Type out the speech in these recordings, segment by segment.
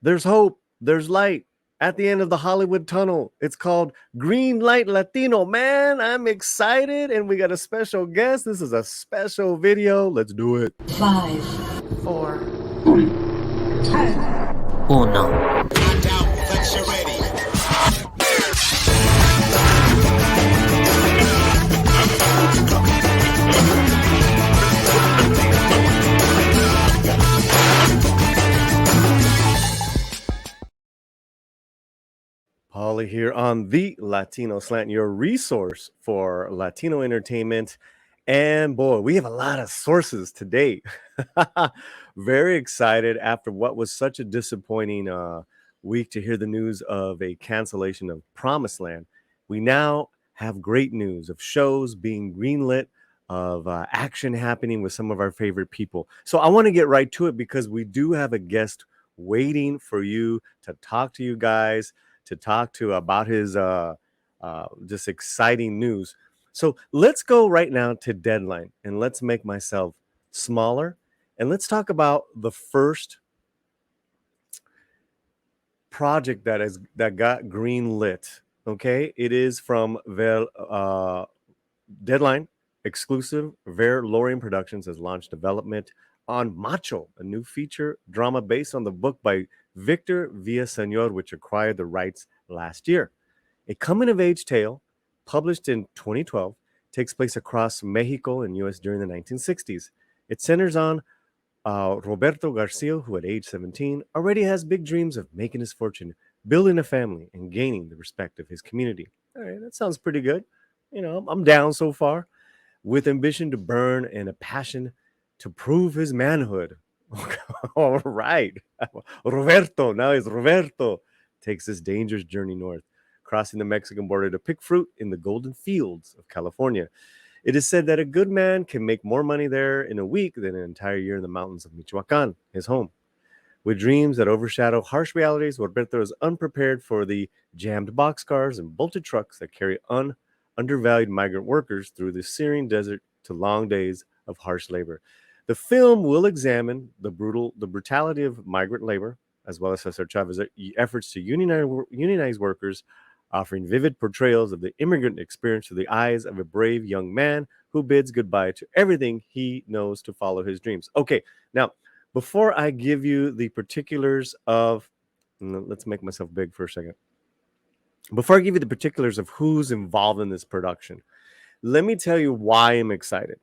There's hope. There's light at the end of the Hollywood tunnel. It's called Green Light Latino. Man, I'm excited. And we got a special guest. This is a special video. Let's do it. 5, 4, 3, 1. Paulie here on the Latino Slant, your resource for Latino entertainment. And boy, we have a lot of sources today. Very excited after what was such a disappointing week to hear the news of a cancellation of Promised Land. We now have great news of shows being greenlit, of action happening with some of our favorite people. So I want to get right to it because we do have a guest waiting for you to talk to you guys, to talk to about his just exciting news. So let's go right now to Deadline and let's make myself smaller and let's talk about the first project that got green lit. Okay, it is from Deadline exclusive. Ver Lorien Productions has launched development on Macho, a new feature drama based on the book by Victor Villaseñor, which acquired the rights last year. A coming-of-age tale published in 2012 takes place across Mexico and U.S. during the 1960s. It centers on Roberto Garcia, who at age 17 already has big dreams of making his fortune, building a family, and gaining the respect of his community. All right, that sounds pretty good. You know, I'm down so far. With ambition to burn and a passion to prove his manhood. All right. Roberto, now it's Roberto, takes this dangerous journey north, crossing the Mexican border to pick fruit in the golden fields of California. It is said that a good man can make more money there in a week than an entire year in the mountains of Michoacan, his home. With dreams that overshadow harsh realities, Roberto is unprepared for the jammed boxcars and bolted trucks that carry undervalued migrant workers through the searing desert to long days of harsh labor. The film will examine the brutality of migrant labor, as well as Cesar Chavez's efforts to unionize workers, offering vivid portrayals of the immigrant experience through the eyes of a brave young man who bids goodbye to everything he knows to follow his dreams. Okay, now, before I give you the particulars of, let's make myself big for a second. Before I give you the particulars of who's involved in this production, let me tell you why I'm excited.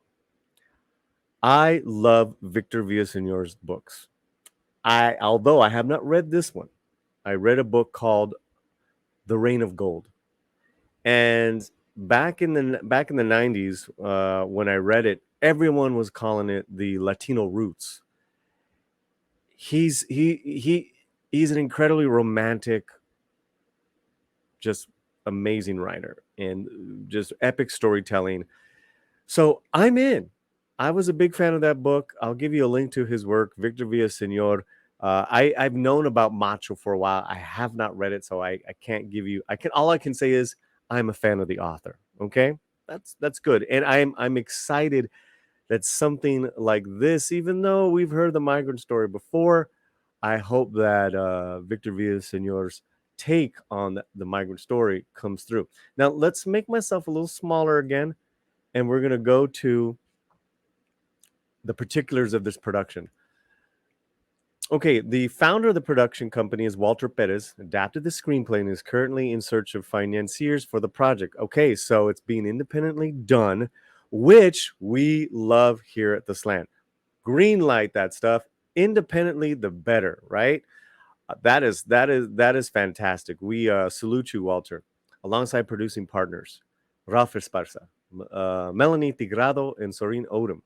I love Victor Villaseñor's books. Although I have not read this one, I read a book called The Reign of Gold. And back in the 90s, when I read it, everyone was calling it the Latino Roots. He's an incredibly romantic, just amazing writer and just epic storytelling. So I'm in. I was a big fan of that book. I'll give you a link to his work, Victor Villaseñor. I've known about Macho for a while. I have not read it, so I can't give you. All I can say is I'm a fan of the author. Okay, that's good, and I'm excited that something like this, even though we've heard the migrant story before, I hope that Victor Villaseñor's take on the migrant story comes through. Now, let's make myself a little smaller again, and we're going to go to the particulars of this production. Okay, the founder of the production company is Walter Perez, adapted the screenplay and is currently in search of financiers for the project. Okay, so it's being independently done, which we love here at The Slant. Green light that stuff. Independently, the better, right? That is fantastic. We salute you, Walter, alongside producing partners Ralph Esparza, Melanie Tigrado, and Sorin Odom.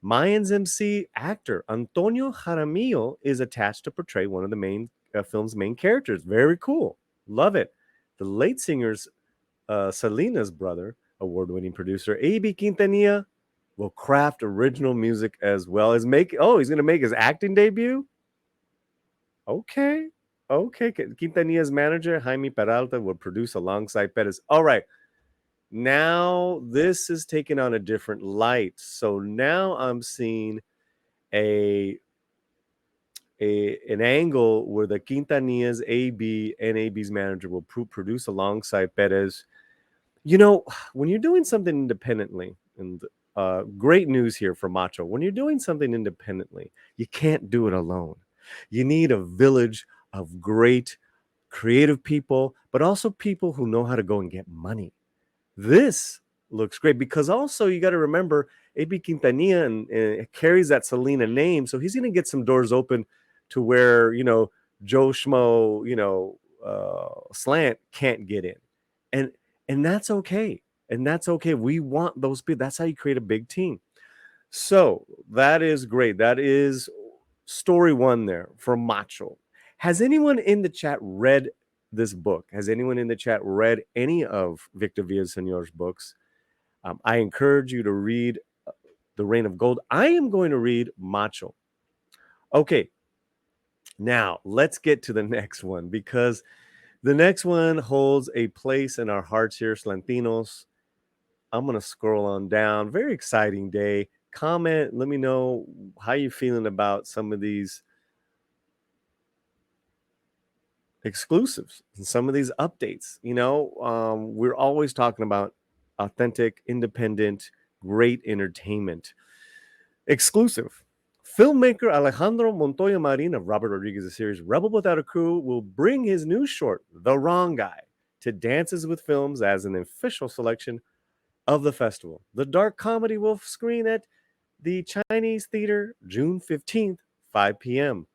Mayans MC actor Antonio Jaramillo is attached to portray one of the film's main characters. Very cool. Love it. The late singer's Selena's brother, award-winning producer A.B. Quintanilla, will craft original music as well as he's going to make his acting debut? Okay. Quintanilla's manager, Jaime Peralta, will produce alongside Perez. All right. Now this is taking on a different light. So now I'm seeing a an angle where the Quintanillas AB and AB's manager will produce alongside Perez. When you're doing something independently, and great news here for Macho, when you're doing something independently, you can't do it alone. You need a village of great creative people, but also people who know how to go and get money. This looks great because also you got to remember AB Quintanilla and carries that Selena name, so he's going to get some doors open to where Joe Schmo, Slant can't get in, and that's okay, and that's okay. We want those people. That's how you create a big team. So that is great. That is story one there for Macho. Has anyone in the chat read this book? Has anyone in the chat read any of Victor Villaseñor's books? I encourage you to read The Reign of Gold. I am going to read Macho. Okay, now let's get to the next one because the next one holds a place in our hearts here, Slantinos. I'm going to scroll on down. Very exciting day. Comment, let me know how you're feeling about some of these exclusives and some of these updates. We're always talking about authentic, independent, great entertainment. Exclusive. Filmmaker Alejandro Montoya Marin of Robert Rodriguez's series Rebel Without a Crew will bring his new short, The Wrong Guy, to Dances with Films as an official selection of the festival. The dark comedy will screen at the Chinese Theater June 15th, 5 p.m.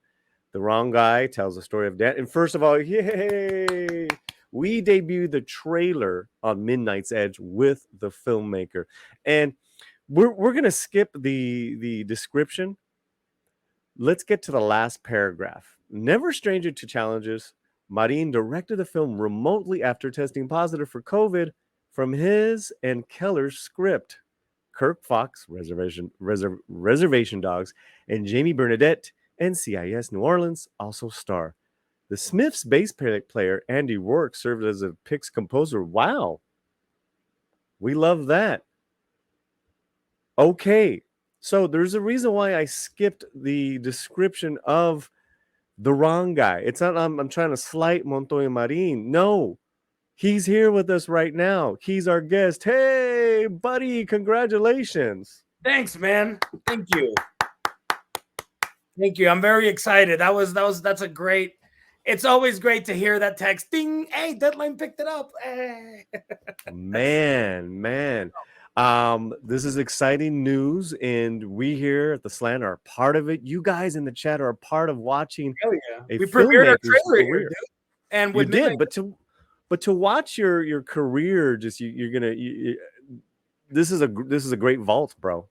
The Wrong Guy tells the story of Dan. And first of all, yay! We debuted the trailer on Midnight's Edge with the filmmaker. And we're going to skip the description. Let's get to the last paragraph. Never stranger to challenges, Marin directed the film remotely after testing positive for COVID from his and Keller's script. Kirk Fox, Reservation Dogs, and Jamie Bernadette, NCIS New Orleans also star. The Smiths bass player Andy Rourke served as a Pix composer. Wow. We love that. Okay. So there's a reason why I skipped the description of The Wrong Guy. It's not I'm trying to slight Montoya Marin. No. He's here with us right now. He's our guest. Hey, buddy, congratulations. Thanks, man. Thank you. Thank you. I'm very excited. That's a great. It's always great to hear that text. Ding! Hey, Deadline picked it up. Hey. Man. This is exciting news, and we here at the Slant are a part of it. You guys in the chat are a part of watching. Hell yeah. We premiered our trailer here, dude. And you did, but to watch your career, just you're gonna. This is a great vault, bro.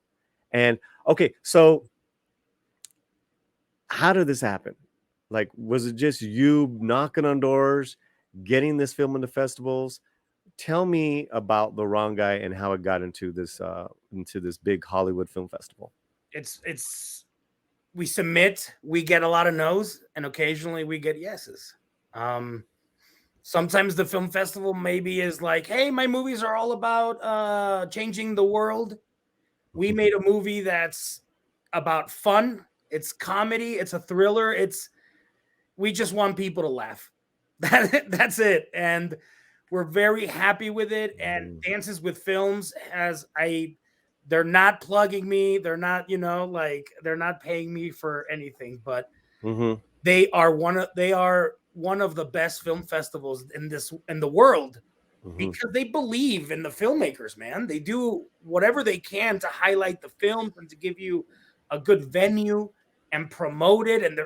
And okay, so how did this happen? Like, was it just you knocking on doors, getting this film into festivals? Tell me about The Wrong Guy and how it got into this big Hollywood film festival. It's we submit, we get a lot of no's, and occasionally we get yeses. Sometimes the film festival maybe is like, hey, my movies are all about changing the world. We made a movie that's about fun. It's comedy. It's a thriller. We just want people to laugh. That's it. And we're very happy with it. And Dances with Films they're not plugging me. They're not, they're not paying me for anything, but they are one of the best film festivals in the world because they believe in the filmmakers, man. They do whatever they can to highlight the films and to give you a good venue and promote it, and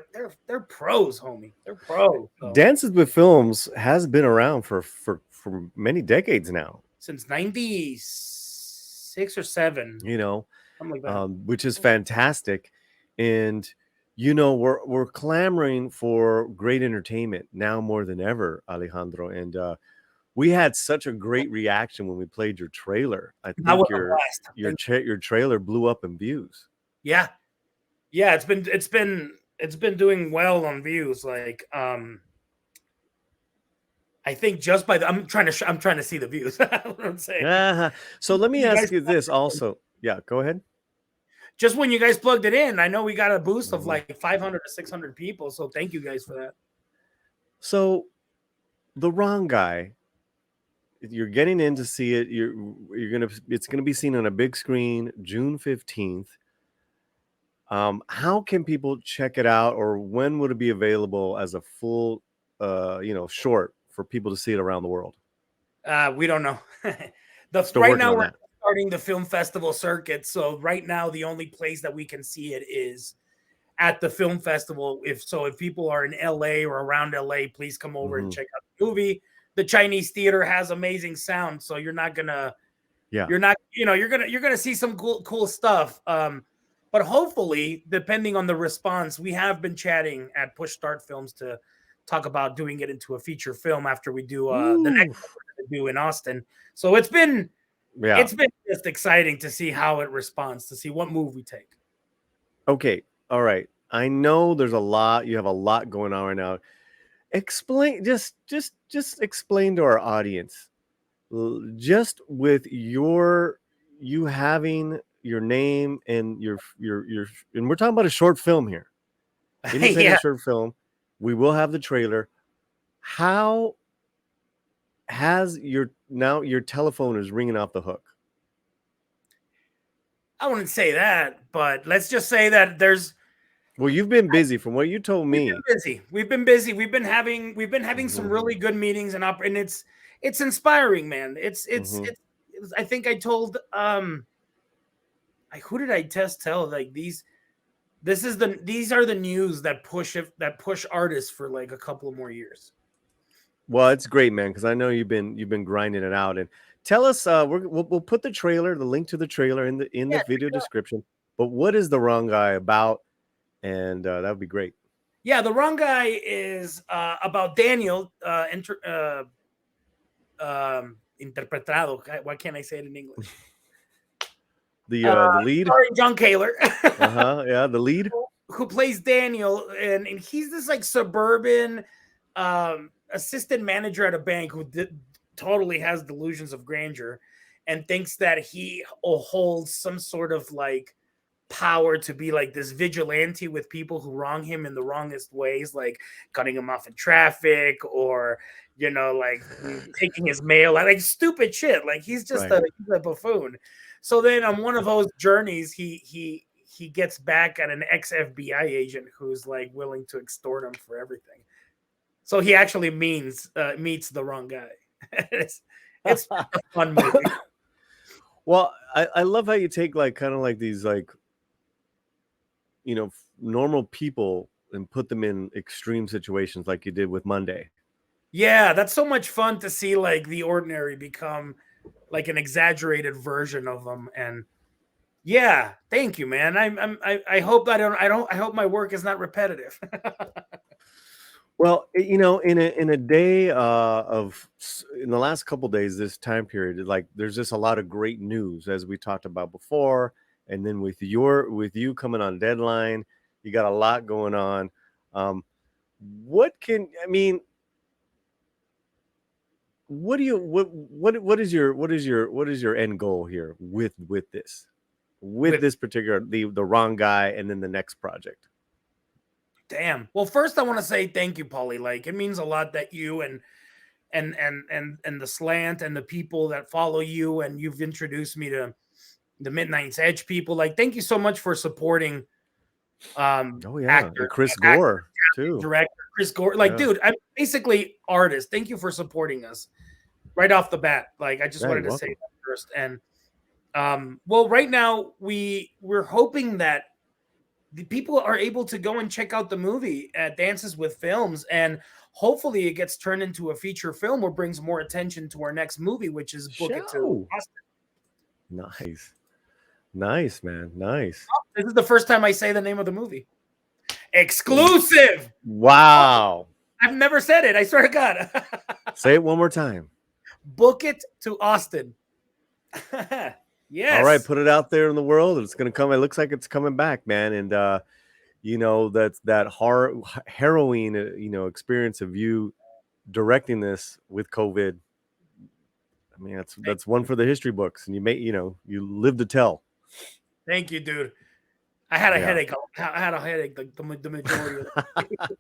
they're pros, homie. They're pros. So. Dances with Films has been around for many decades now, since 96 or 7. Something like that. Which is fantastic, and we're clamoring for great entertainment now more than ever, Alejandro. And we had such a great reaction when we played your trailer. I think your trailer blew up in views. Yeah. Yeah, it's been doing well on views. Like, I think just by I'm trying to see the views. What I'm saying. So let me ask you this also. Yeah, go ahead. just when you guys plugged it in, I know we got a boost of like 500 to 600 people. So thank you guys for that. So, The Wrong Guy, you're getting in to see it. It's gonna be seen on a big screen June 15th. How can people check it out, or when would it be available as a full, short for people to see it around the world? We don't know. Still Right working now on we're that. starting the film festival circuit. So right now the only place that we can see it is at the film festival. If people are in LA or around LA, please come over and check out the movie. The Chinese theater has amazing sound, so you're gonna see some cool stuff. But hopefully, depending on the response, we have been chatting at Push Start Films to talk about doing it into a feature film after we do the next one we're gonna do in Austin. So it's been just exciting to see how it responds, to see what move we take. Okay, all right. I know there's a lot. You have a lot going on right now. Explain, just explain to our audience, just with you having your name and your and we're talking about a short film here, independent short film. We will have the trailer. How has your telephone is ringing off the hook? I wouldn't say that, but let's just say that there's. Well, you've been busy from what you told me. We've been busy. We've been having some really good meetings and it's inspiring, man. It's I think I told who did I tell like these are the news that push artists for like a couple of more years. Well, it's great, man, because I know you've been grinding it out. And tell us, we'll put the link to the trailer in the video description. But what is The Wrong Guy about? And that would be great. Yeah, The Wrong Guy is about Daniel, interpretado. Why can't I say it in English? The lead, starring John Kaler. Yeah, the lead who plays Daniel, and he's this like suburban assistant manager at a bank who totally has delusions of grandeur and thinks that he holds some sort of like power to be like this vigilante with people who wrong him in the wrongest ways, like cutting him off in traffic or like taking his mail, like stupid shit. Like he's just he's a buffoon. So then on one of those journeys, he gets back at an ex-FBI agent who's like willing to extort him for everything. So he actually meets the wrong guy. It's a fun movie. Well, I love how you take like kind of like these like normal people and put them in extreme situations like you did with Monday. Yeah, that's so much fun to see like the ordinary become like an exaggerated version of them. And yeah, thank you, man. I hope I hope my work is not repetitive. Well, in a day in the last couple days, this time period, like there's just a lot of great news as we talked about before, and then with you coming on deadline, you got a lot going on. What is your end goal here with this particular the Wrong Guy and then the next project? Damn. Well, first I want to say thank you, Paulie. Like it means a lot that you and the Slant and the people that follow you, and you've introduced me to the Midnight's Edge people. Like, thank you so much for supporting actor, Chris Gore too. Director Chris Gore. Like, dude, I'm basically artist. Thank you for supporting us right off the bat. Like, I just wanted to say that first. And well, right now we're hoping that the people are able to go and check out the movie at Dances with Films, and hopefully it gets turned into a feature film or brings more attention to our next movie, which is Book It to Austin. Nice, man. Nice. Oh, this is the first time I say the name of the movie. Exclusive. Wow. I've never said it. I swear to God. Say it one more time. Book It to Austin. Yes. All right, put it out there in the world. It's going to come. It looks like it's coming back, man. And that's that harrowing, experience of you directing this with COVID. I mean, that's one for the history books, and you live to tell. Thank you, dude. I had a Yeah. headache. I had a headache the majority of it.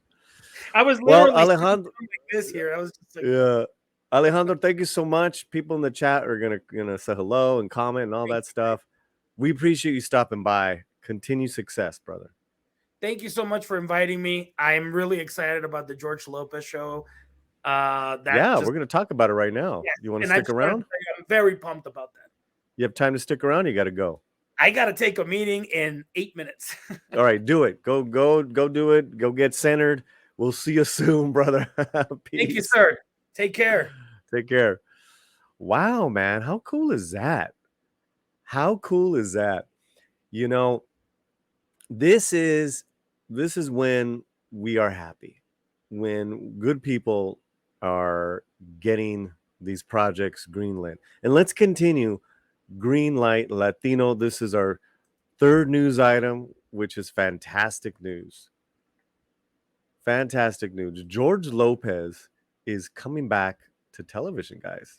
I was Well, literally sitting Alejandro, like this here. I was just like, yeah, Alejandro, thank you so much. People in the chat are gonna say hello and comment and all that stuff. We appreciate you stopping by. Continue success, brother. thank you so much for inviting me. I'm really excited about the George Lopez show. That Yeah, just we're gonna talk about it right now. yes, You want to and I stick just wanted to around? tell you, I'm very pumped about that. You have time to stick around? You got to go. I got to take a meeting in 8 minutes. All right, do it. Go do it. Go get centered. We'll see you soon, brother. Thank you, Peace. sir. Take care. Take care. Wow, man. How cool is that? How cool is that? You know, this is when we are happy. When good people are getting these projects greenlit. And let's continue green light Latino. This is our third news item, which is fantastic news. Fantastic news. George Lopez is coming back to television, guys.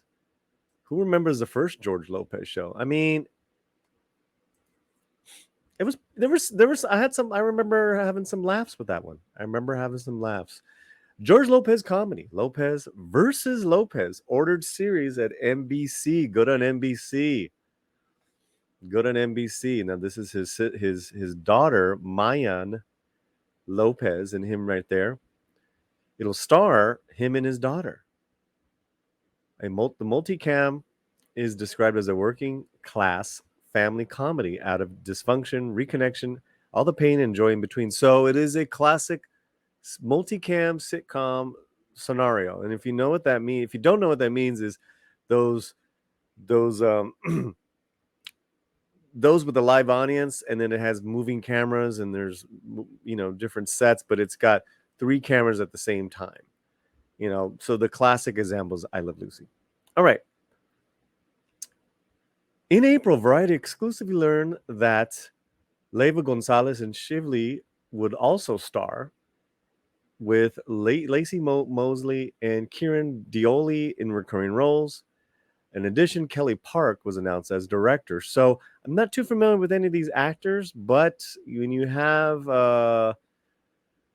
Who remembers the first George Lopez show? I mean, it was there was I remember having some laughs with that one. I remember having some laughs. George Lopez comedy, Lopez versus Lopez, ordered series at NBC. Good on NBC. Good on NBC. Now this is his daughter Mayan Lopez and him right there. It'll star him and his daughter. The multicam is described as a working class family comedy out of dysfunction, reconnection, all the pain and joy in between. So it is a classic multicam sitcom scenario. And if you know what that means, if you don't know what that means, is those those with a live audience, and then it has moving cameras, and there's different sets, but it's got 3 cameras at the same time. So the classic example is I Love Lucy. All right. In April, Variety exclusively learned that Leyva Gonzalez and Shively would also star, with Lacey Mosley and Kieran Dioli in recurring roles. In addition, Kelly Park was announced as director. So I'm not too familiar with any of these actors, but when you have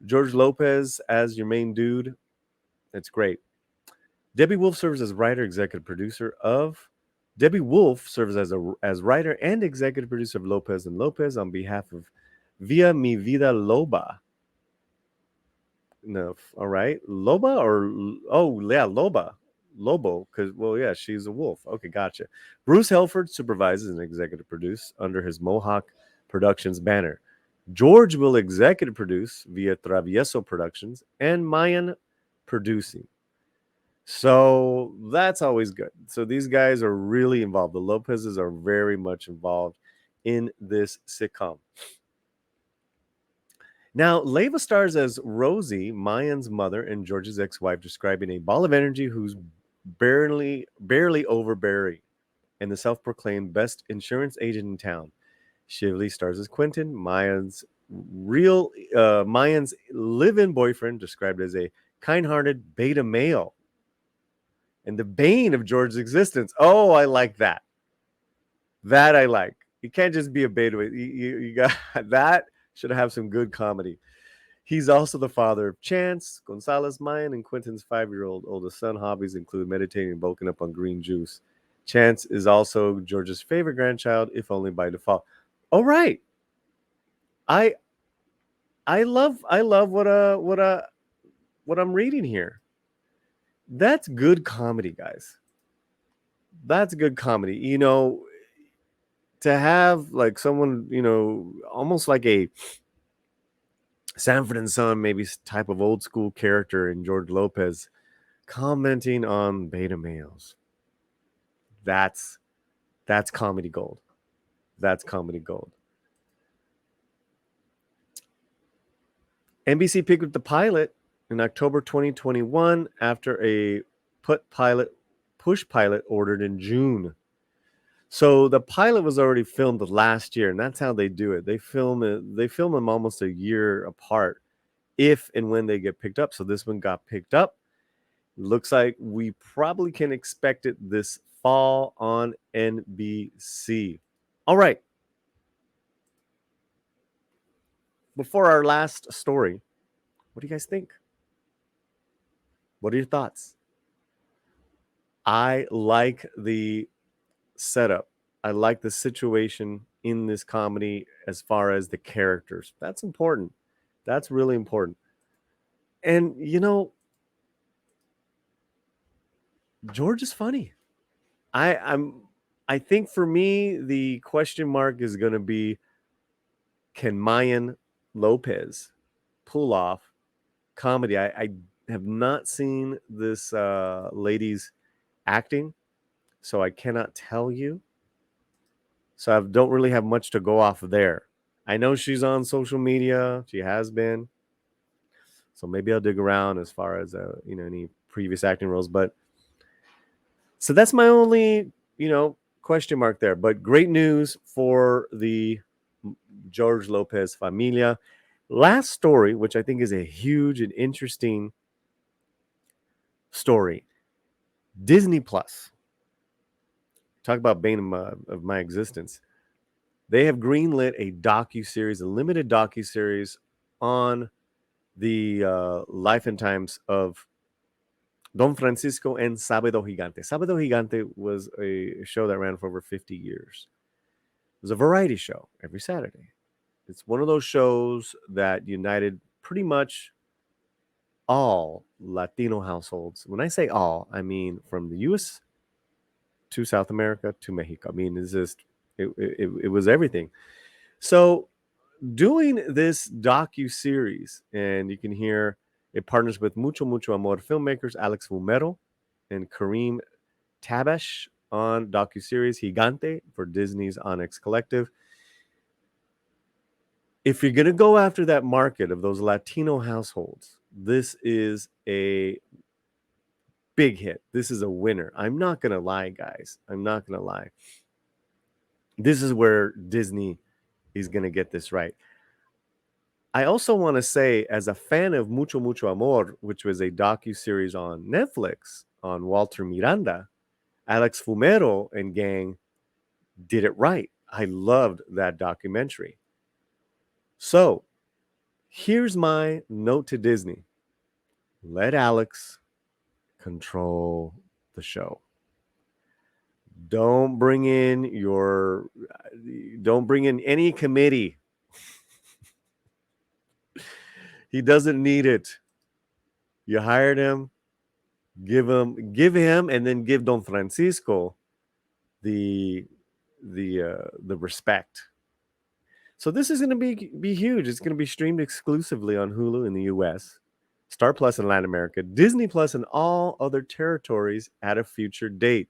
George Lopez as your main dude, it's great. Debbie Wolf serves as writer, executive producer of. Debbie Wolf serves as writer and executive producer of Lopez and Lopez on behalf of Via Mi Vida Loba. No, all right, Loba Loba. Lobo, because she's a wolf. Okay, gotcha. Bruce Helford supervises and executive produce under his Mohawk Productions banner. George will executive produce via Travieso Productions and Mayan producing. So that's always good. So these guys are really involved. The Lopezes are very much involved in this sitcom. Now, Leyva stars as Rosie, Mayan's mother and George's ex-wife, describing a ball of energy who's barely over Barry and the self-proclaimed best insurance agent in town. Shively stars as Quentin, Mayan's live-in boyfriend, described as a kind-hearted beta male and the bane of George's existence. Oh, I like that. That I like. You can't just be a beta. You got that. Should have some good comedy. He's also the father of Chance, Gonzalez, Mayan, and Quentin's 5-year-old oldest son. Hobbies include meditating and bulking up on green juice. Chance is also George's favorite grandchild, if only by default. All right. I love what I'm reading here. That's good comedy, guys. That's good comedy. To have like someone, almost like a Sanford and Son, maybe type of old school character in George Lopez, commenting on beta males. That's comedy gold. That's comedy gold. NBC picked up the pilot in October 2021 after a push pilot ordered in June. So the pilot was already filmed last year, and that's how they do it. They film them almost a year apart, if and when they get picked up. So this one got picked up. Looks like we probably can expect it this fall on NBC. All right. before our last story, what do you guys think? What are your thoughts? I like the setup. I like the situation in this comedy as far as the characters. That's important. That's really important. And George is funny. I think for me the question mark is going to be, can Mayan Lopez pull off comedy? I have not seen this lady's acting, so I cannot tell you. So I don't really have much to go off of there. I know she's on social media. She has been. So maybe I'll dig around as far as any previous acting roles. But so that's my only question mark there. But great news for the George Lopez familia. Last story, which I think is a huge and interesting story. Disney Plus. Talk about bane of my existence. They have greenlit a docuseries, a limited docuseries on the life and times of Don Francisco and Sabado Gigante. Sabado Gigante was a show that ran for over 50 years. It was a variety show every Saturday. It's one of those shows that united pretty much all Latino households. When I say all, I mean from the U.S. to South America to Mexico. I mean, it was everything. So doing this docu-series, and you can hear it partners with Mucho Mucho Amor filmmakers Alex Fumero and Kareem Tabash on docu-series Gigante for Disney's Onyx Collective. If you're going to go after that market of those Latino households, this is a big hit. This is a winner. I'm not going to lie, guys. I'm not going to lie. This is where Disney is going to get this right. I also want to say, as a fan of Mucho Mucho Amor, which was a docu-series on Netflix on Walter Miranda, Alex Fumero and gang did it right. I loved that documentary. So here's my note to Disney. Let Alex control the show. Don't bring in any committee. He doesn't need it. You hired him, give him, and then give Don Francisco the respect. So this is going to be huge. It's going to be streamed exclusively on Hulu in the U.S., Star Plus in Latin America, Disney Plus in all other territories at a future date.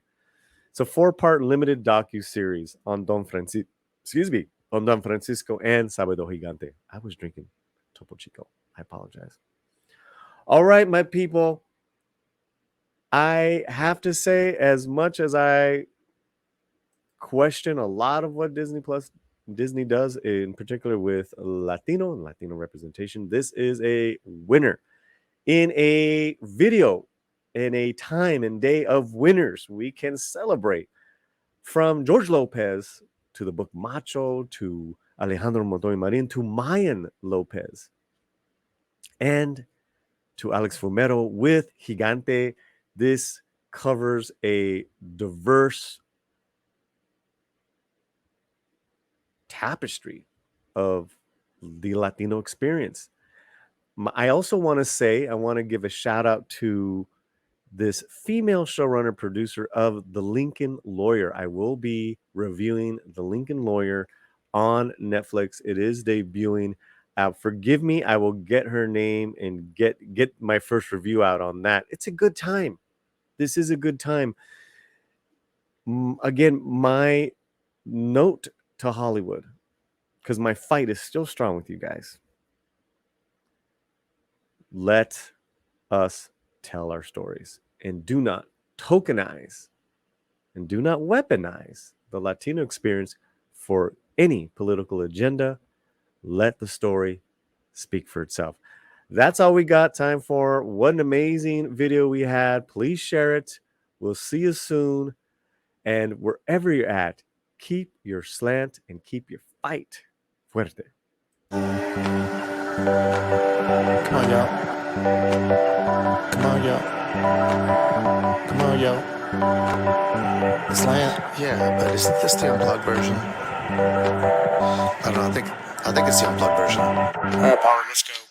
It's a 4-part limited docu-series on Don Francisco and Sabado Gigante. I was drinking Topo Chico. I apologize. All right, my people. I have to say, as much as I question a lot of what Disney does, in particular with Latino and Latino representation, this is a winner in a video, in a time and day of winners. We can celebrate from George Lopez to the book Macho to Alejandro Montoya Marin to Mayan Lopez and to Alex Fumero with Gigante. This covers a diverse tapestry of the Latino experience. I also want to say, I want to give a shout out to this female showrunner producer of The Lincoln Lawyer. I will be reviewing The Lincoln Lawyer on Netflix. It is debuting. Forgive me, I will get her name and get my first review out on that. It's a good time. This is a good time. Again, my note to Hollywood, because my fight is still strong with you guys. Let us tell our stories and do not tokenize and do not weaponize the Latino experience for any political agenda. Let the story speak for itself. That's all we got time for. What an amazing video we had. Please share it. We'll see you soon. And wherever you're at, keep your slant and keep your fight fuerte. Come on, y'all. Come on, y'all. Come on, y'all. The slant. Yeah, but isn't this the unplugged version? I don't know. I think it's the unplugged version. All right, Paulie, let's go.